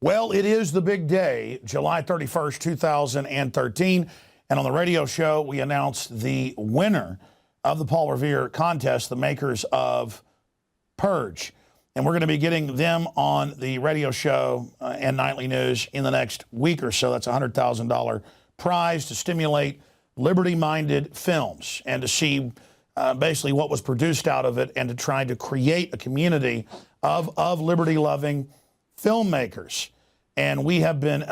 Well, it is the big day, July 31st, 2013. And on the radio show, we announced the winner of the Paul Revere contest, the makers of Purge. And we're going to be getting them on the radio show and nightly news in the next week or so. That's a $100,000 prize to stimulate liberty-minded films and to see basically what was produced out of it and to try to create a community of liberty-loving filmmakers. And we have been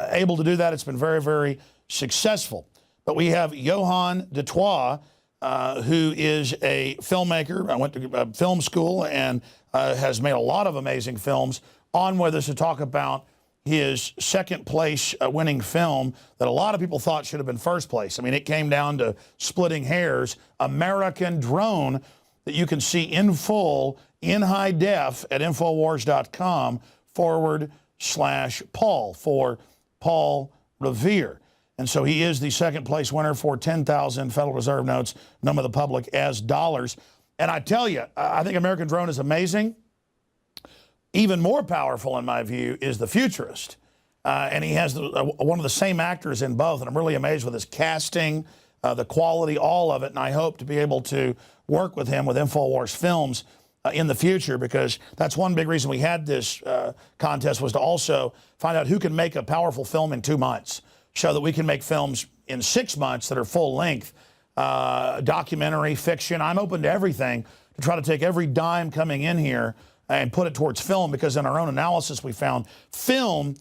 able to do that. It's been very, very successful. But we have Johann de Trois, who is a filmmaker. I went to film school and has made a lot of amazing films, on with us to talk about his second place winning film that a lot of people thought should have been first place. I mean, it came down to splitting hairs. American Drone, that you can see in full, in high def at Infowars.com/Paul for Paul Revere. And so he is the second place winner for 10,000 Federal Reserve notes, known to the public as dollars. And I tell you, I think American Drone is amazing. Even more powerful, in my view, is The Futurist. And he has one of the same actors in both. And I'm really amazed with his casting, the quality, all of it. And I hope to be able to work with him with InfoWars Films in the future, because that's one big reason we had this contest, was to also find out who can make a powerful film in 2 months, so that we can make films in 6 months that are full length, documentary, fiction. I'm open to everything to try to take every dime coming in here and put it towards film, because in our own analysis we found film,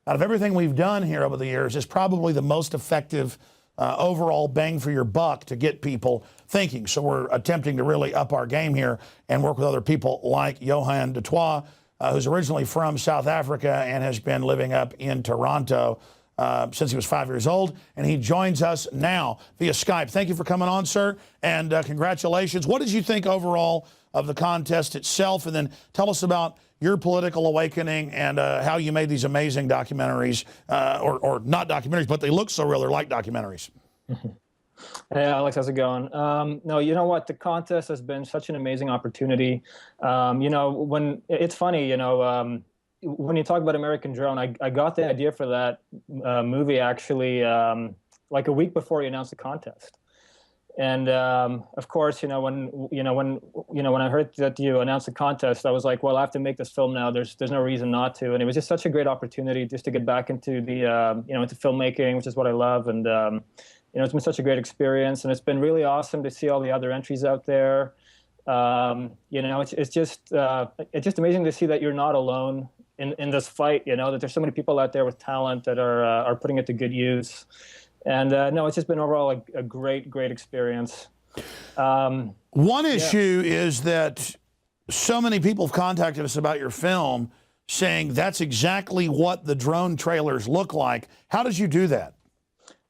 out of everything we've done here over the years, is probably the most effective overall bang for your buck to get people thinking. So we're attempting to really up our game here and work with other people like Johann de Trois, who's originally from South Africa and has been living up in Toronto since he was 5 years old, and he joins us now via Skype. Thank you for coming on, sir, and congratulations. What did you think overall of the contest itself? And then tell us about your political awakening and how you made these amazing documentaries, or not documentaries, but they look so real, they're like documentaries. Hey, Alex, how's it going? No, you know what? The contest has been such an amazing opportunity. You know, when it's funny, you know, when you talk about American Drone, I got the idea for that movie actually like a week before you announced the contest. And of course, you know, when I heard that you announced the contest, I was like, well, I have to make this film now. There's no reason not to. And it was just such a great opportunity just to get back into the you know, into filmmaking, which is what I love. And you know, it's been such a great experience, and it's been really awesome to see all the other entries out there. You know, it's just amazing to see that you're not alone in this fight. You know, that there's so many people out there with talent that are putting it to good use. And no, it's just been overall a great experience. One issue is that so many people have contacted us about your film, saying that's exactly what the drone trailers look like. How did you do that?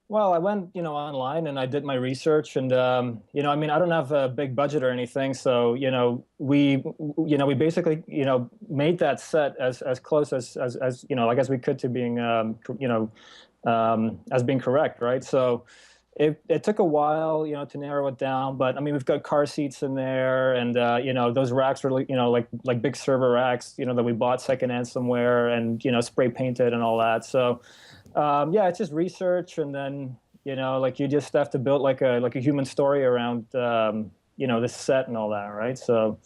Well, I went, you know, online and I did my research, and you know, I mean, I don't have a big budget or anything, so you know, we basically, you know, made that set as close as you know, like as we could to being, you know, as being correct, right? So it took a while, you know, to narrow it down, but I mean, we've got car seats in there, and you know, those racks were, you know, like big server racks, you know, that we bought secondhand somewhere, and you know, spray painted and all that. So. Yeah, it's just research, and then you know, like you just have to build like a human story around you know, this set and all that, right? So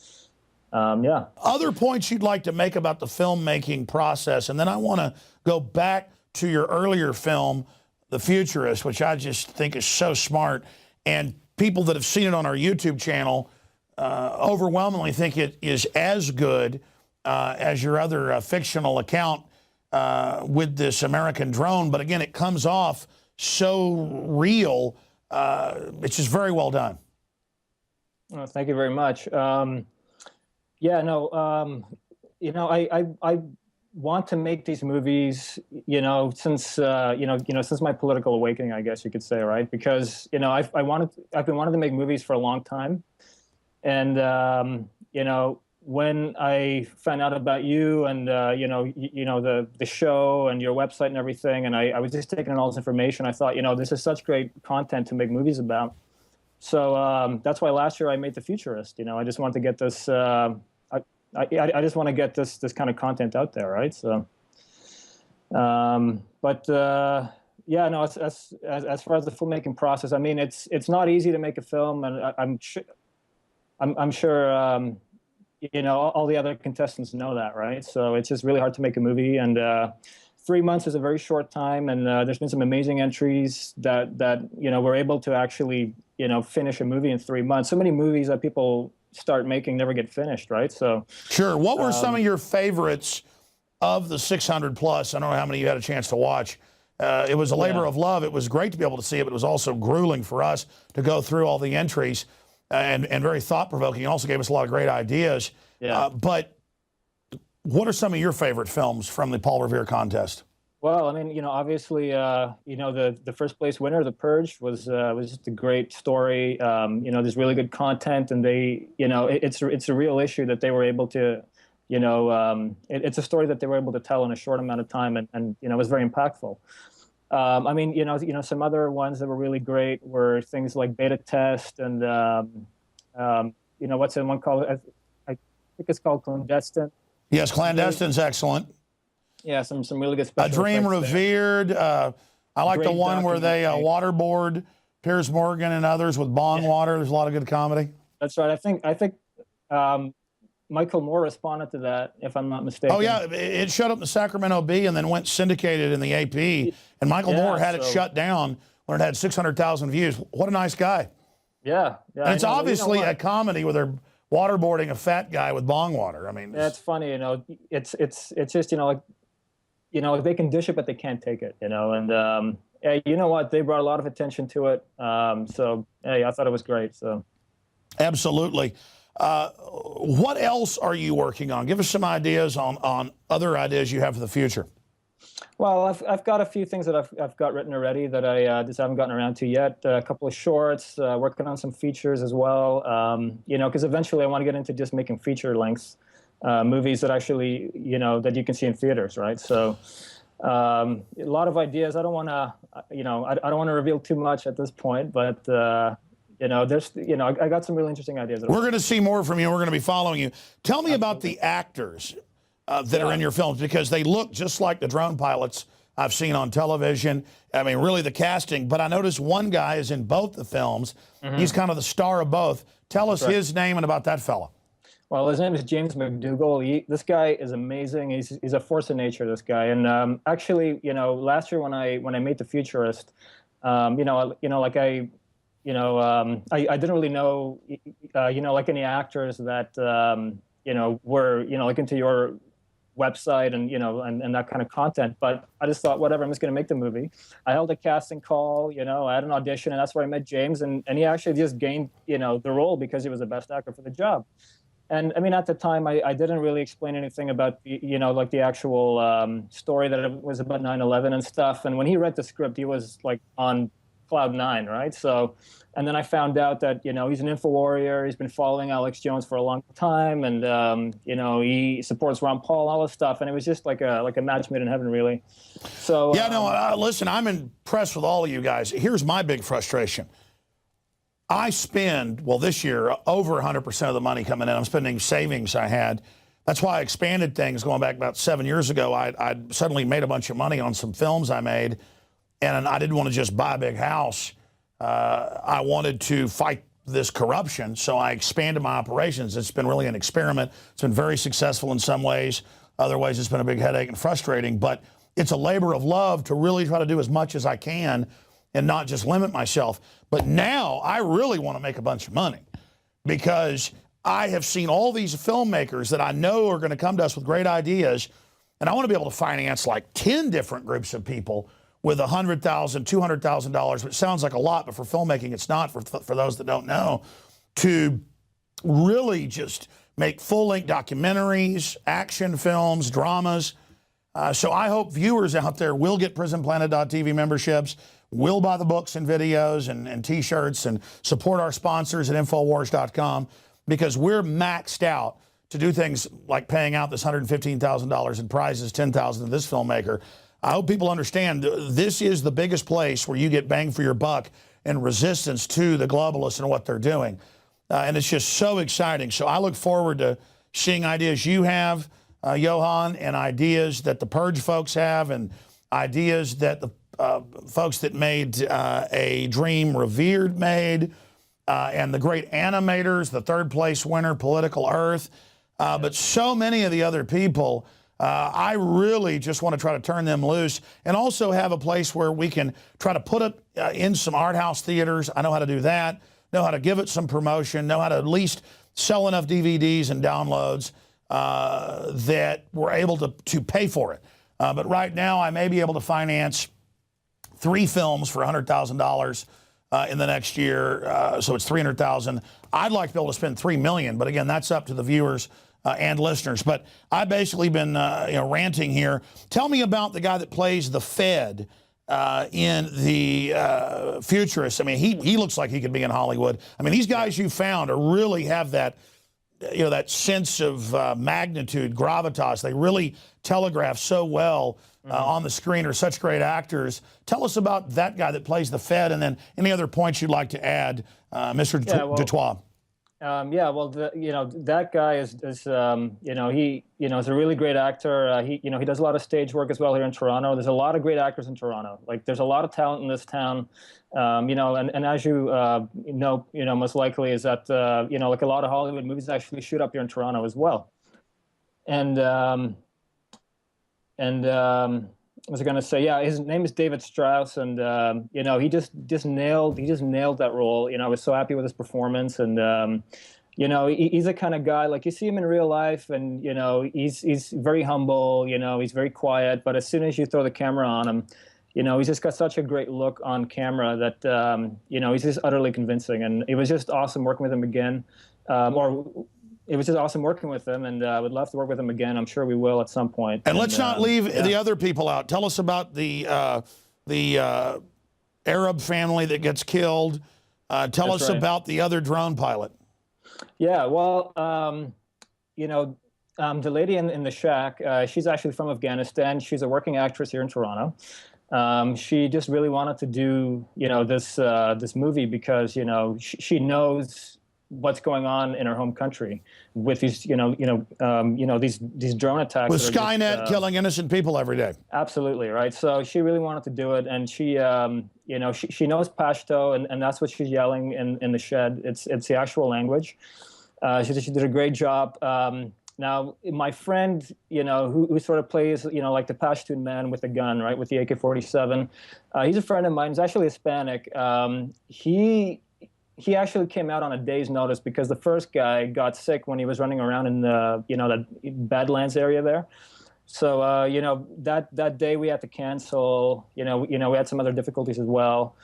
yeah. Other points you'd like to make about the filmmaking process, and then I want to go back to your earlier film, The Futurist, which I just think is so smart, and people that have seen it on our YouTube channel overwhelmingly think it is as good as your other fictional account with this American Drone, but again, it comes off so real. It's just very well done. Oh, thank you very much. Yeah, no, you know, I want to make these movies, you know, since since my political awakening, I guess you could say, right? Because you know, I've been wanting to make movies for a long time, and you know, when I found out about you and you know the show and your website and everything, and I was just taking in all this information, I thought, you know, this is such great content to make movies about. So that's why last year I made The Futurist. You know, I just wanted to get this. I just want to get this kind of content out there, right? So Yeah, no, as far as the filmmaking process, I mean, it's not easy to make a film, and I'm sure all the other contestants know that, right? So it's just really hard to make a movie, and 3 months is a very short time, and there's been some amazing entries that we're able to actually finish a movie in 3 months. So many movies that people start making never get finished, right? So sure. What were some of your favorites of the 600 plus? I don't know how many you had a chance to watch. It was a labor of love. It was great to be able to see it, but it was also grueling for us to go through all the entries, and very thought-provoking. It also gave us a lot of great ideas. Yeah. But what are some of your favorite films from the Paul Revere contest? Well, I mean, obviously, the first place winner, The Purge, was just a great story. There's really good content, and it's a real issue that they were able to, it's a story that they were able to tell in a short amount of time, and it was very impactful. I mean, some other ones that were really great were things like Beta Test, and what's the one called? I think it's called Clandestine. Yes, Clandestine's excellent. Yeah, some really good special A Dream Revered. I like Great the one where they waterboard Piers Morgan and others with bong water. There's a lot of good comedy. That's right. I think Michael Moore responded to that, if I'm not mistaken. Oh, yeah. It showed up in the Sacramento Bee and then went syndicated in the AP. And Michael Moore had it shut down when it had 600,000 views. What a nice guy. Yeah. And it's obviously a comedy where they're waterboarding a fat guy with bong water. I mean, it's funny, it's just, like they can dish it, but they can't take it, and you know what? They brought a lot of attention to it. So, hey, I thought it was great. So, absolutely. What else are you working on? Give us some ideas on other ideas you have for the future. Well, I've got a few things that I've got written already that I just haven't gotten around to yet. A couple of shorts, working on some features as well. Because eventually I want to get into just making feature lengths movies that actually, that you can see in theaters, right? So a lot of ideas. I don't want to, I don't want to reveal too much at this point, but there's, I got some really interesting ideas. We're going to see more from you. We're going to be following you. Tell me about the actors that are in your films, because they look just like the drone pilots I've seen on television. I mean, really the casting. But I noticed one guy is in both the films. Mm-hmm. He's kind of the star of both. Tell us his name and about that fella. Well, his name is James McDougall. This guy is amazing. He's a force of nature, this guy. And actually, last year when I made The Futurist, I didn't really know, like any actors that, were, like into your website and, and that kind of content. But I just thought, whatever, I'm just going to make the movie. I held a casting call, I had an audition, and that's where I met James. And he actually just gained, the role because he was the best actor for the job. And I mean, at the time, I didn't really explain anything about, like the actual story that it was about 9/11 and stuff. And when he read the script, he was like on cloud nine, right? So, and then I found out that, he's an info warrior. He's been following Alex Jones for a long time. And, he supports Ron Paul, all this stuff. And it was just like a match made in heaven, really. So, yeah, no, listen, I'm impressed with all of you guys. Here's my big frustration. I spend, well, this year, over 100% of the money coming in. I'm spending savings I had. That's why I expanded things going back about 7 years ago. I suddenly made a bunch of money on some films I made, and I didn't want to just buy a big house. I wanted to fight this corruption, so I expanded my operations. It's been really an experiment. It's been very successful in some ways. Other ways, it's been a big headache and frustrating, but it's a labor of love to really try to do as much as I can and not just limit myself. But now I really want to make a bunch of money, because I have seen all these filmmakers that I know are going to come to us with great ideas, and I want to be able to finance like 10 different groups of people with $100,000, $200,000, which sounds like a lot, but for filmmaking it's not, for those that don't know, to really just make full-length documentaries, action films, dramas. So I hope viewers out there will get PrisonPlanet.tv memberships, will buy the books and videos and T-shirts, and support our sponsors at Infowars.com, because we're maxed out to do things like paying out this $115,000 in prizes, $10,000 to this filmmaker. I hope people understand this is the biggest place where you get bang for your buck and resistance to the globalists and what they're doing. And it's just so exciting. So I look forward to seeing ideas you have, Johan, and ideas that the Purge folks have, and ideas that the folks that made A Dream Revered made, and the great animators, the third place winner, Political Earth, but so many of the other people. I really just want to try to turn them loose and also have a place where we can try to put it in some art house theaters. I know how to do that, know how to give it some promotion, know how to at least sell enough DVDs and downloads that we're able to pay for it. But right now I may be able to finance 3 films for $100,000 in the next year, so it's $300,000. I'd like to be able to spend $3 million, but again, that's up to the viewers and listeners. But I've basically been ranting here. Tell me about the guy that plays the Fed in the Futurist. I mean, he looks like he could be in Hollywood. I mean, these guys you found really have that, that sense of magnitude, gravitas. They really telegraph so well on the screen, are such great actors. Tell us about that guy that plays the Fed, and then any other points you'd like to add, Mr. Dutoit. That guy is is a really great actor. He does a lot of stage work as well here in Toronto. There's a lot of great actors in Toronto. Like, there's a lot of talent in this town. And as you most likely is that like a lot of Hollywood movies actually shoot up here in Toronto as well. And what was I going to say? Yeah, his name is David Strauss, and he just nailed that role. I was so happy with his performance, and he's the kind of guy, like, you see him in real life, and he's very humble. He's very quiet, but as soon as you throw the camera on him, he's just got such a great look on camera that he's just utterly convincing, and it was just awesome working with him again. It was just awesome working with him, and I would love to work with him again. I'm sure we will at some point. And let's not leave the other people out. Tell us about the Arab family that gets killed. Tell us about the other drone pilot. Yeah, well, the lady in the shack, she's actually from Afghanistan. She's a working actress here in Toronto. She just really wanted to do, this movie because, she knows what's going on in her home country with these, these drone attacks. With Skynet killing innocent people every day. Absolutely, right. So she really wanted to do it, and she knows Pashto, and that's what she's yelling in the shed. It's the actual language. She did a great job. Now, my friend, who sort of plays, like the Pashtun man with a gun, right, with the AK-47, he's a friend of mine. He's actually Hispanic. He actually came out on a day's notice because the first guy got sick when he was running around in the, that Badlands area there. So, that day we had to cancel. We had some other difficulties as well.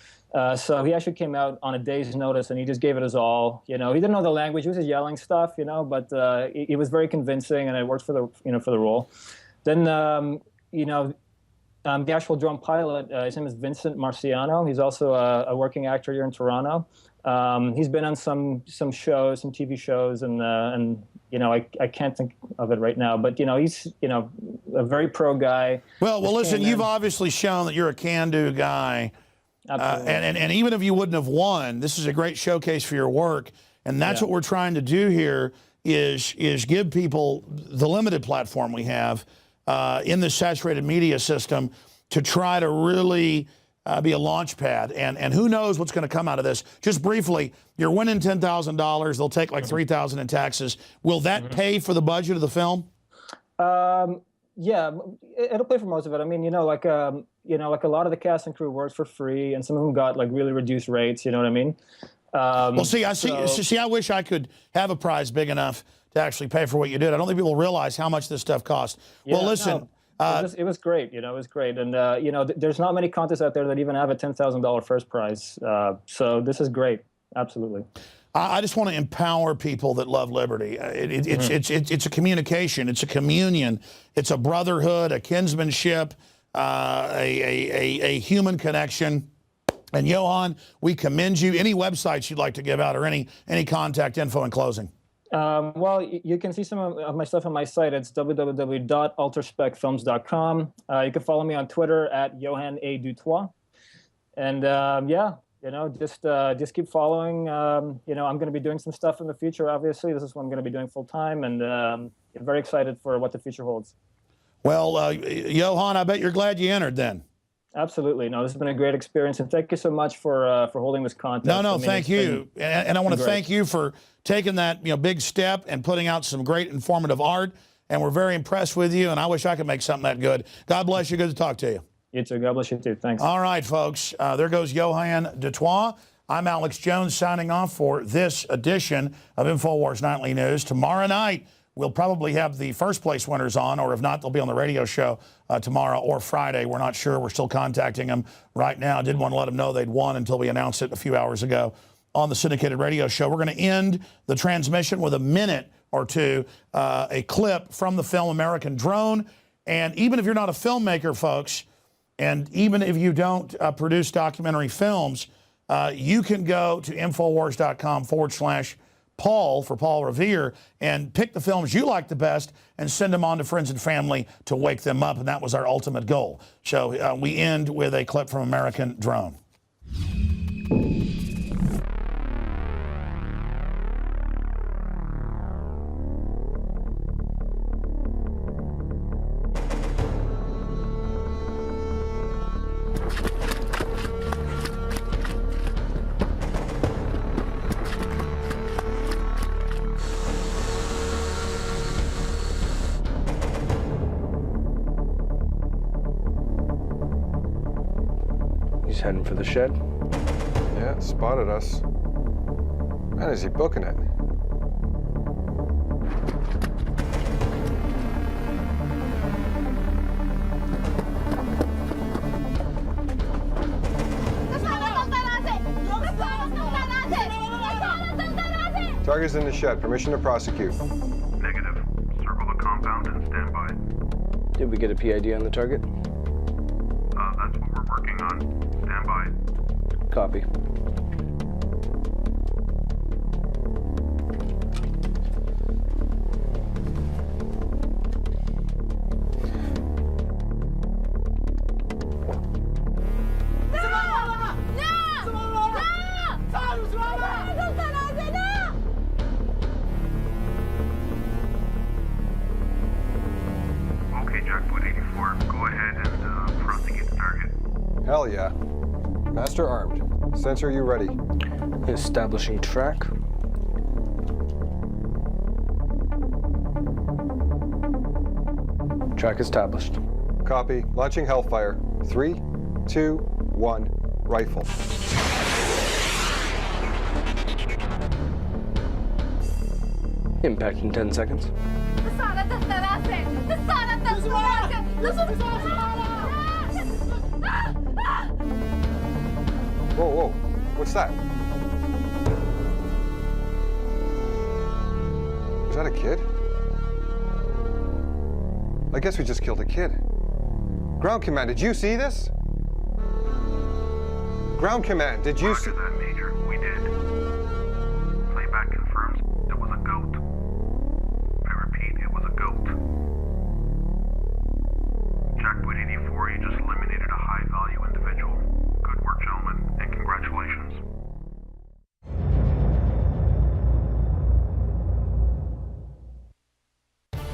So he actually came out on a day's notice, and he just gave it his all. He didn't know the language; he was just yelling stuff, but it was very convincing, and it worked for the role. Then, the actual drone pilot, his name is Vincent Marciano. He's also a working actor here in Toronto. He's been on some shows, some TV shows, and I can't think of it right now, but he's a very pro guy. Well, listen, you've obviously shown that you're a can-do guy. And even if you wouldn't have won, this is a great showcase for your work, and that's what we're trying to do here is give people the limited platform we have in this saturated media system to try to really be a launch pad. And who knows what's going to come out of this. Just briefly, you're winning $10,000. They'll take like $3,000 in taxes. Will that pay for the budget of the film? Yeah, it'll pay for most of it. I mean, like a lot of the cast and crew works for free, and some of them got like really reduced rates. You know what I mean? Well, see, I wish I could have a prize big enough to actually pay for what you did. I don't think people realize how much this stuff costs. Yeah, well, listen. No, it was great. It was great. And, there's not many contests out there that even have a $10,000 first prize. So this is great. Absolutely. I just want to empower people that love liberty. It's a communication. It's a communion. It's a brotherhood, a kinsmanship, a human connection. And Johan, we commend you. Any websites you'd like to give out or any contact info in closing? Well, you can see some of my stuff on my site. It's www.ultraspecfilms.com. You can follow me on Twitter at Johan A. Dutoit. And just keep following. I'm going to be doing some stuff in the future. Obviously, this is what I'm going to be doing full time, and I'm very excited for what the future holds. Well, Johan, I bet you're glad you entered then. Absolutely. No, this has been a great experience, and thank you so much for holding this contest. No, I mean, thank you. And I want to thank you for taking that big step and putting out some great informative art. And we're very impressed with you, and I wish I could make something that good. God bless you. Good to talk to you. You too. God bless you too. Thanks. All right, folks. There goes Johan Dutoit. I'm Alex Jones signing off for this edition of InfoWars Nightly News. Tomorrow night, we'll probably have the first place winners on, or if not, they'll be on the radio show tomorrow or Friday. We're not sure. We're still contacting them right now. Didn't want to let them know they'd won until we announced it a few hours ago on the syndicated radio show. We're going to end the transmission with a minute or two, a clip from the film American Drone. And even if you're not a filmmaker, folks, and even if you don't produce documentary films, you can go to Infowars.com/Paul for Paul Revere and pick the films you like the best and send them on to friends and family to wake them up. And that was our ultimate goal. So we end with a clip from American Drone. He's heading for the shed. Yeah, spotted us. Man, is he booking it? Target's in the shed. Permission to prosecute. Negative. Circle the compound and stand by. Did we get a PID on the target? That's what we're working on. Stand by. Copy. Okay, Jackwood 84, go ahead and prosecute the target. Hell yeah. Master armed. Sensor, you ready? Establishing track. Track established. Copy. Launching Hellfire. 3, 2, 1. Rifle. Impact in 10 seconds. Whoa, whoa. What's that? Was that a kid? I guess we just killed a kid. Ground Command, did you see this? Ground Command, did you see... Roger that, Major. We did. Playback confirms it was a goat. I repeat, it was a goat. Jackwood 84, you just eliminated a high-value individual. Good work, gentlemen, and congratulations.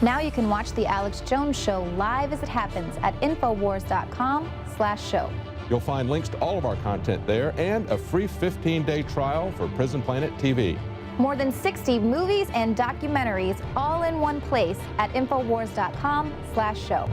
Now you can watch The Alex Jones Show live as it happens at Infowars.com/show. You'll find links to all of our content there and a free 15-day trial for Prison Planet TV. More than 60 movies and documentaries all in one place at Infowars.com/show.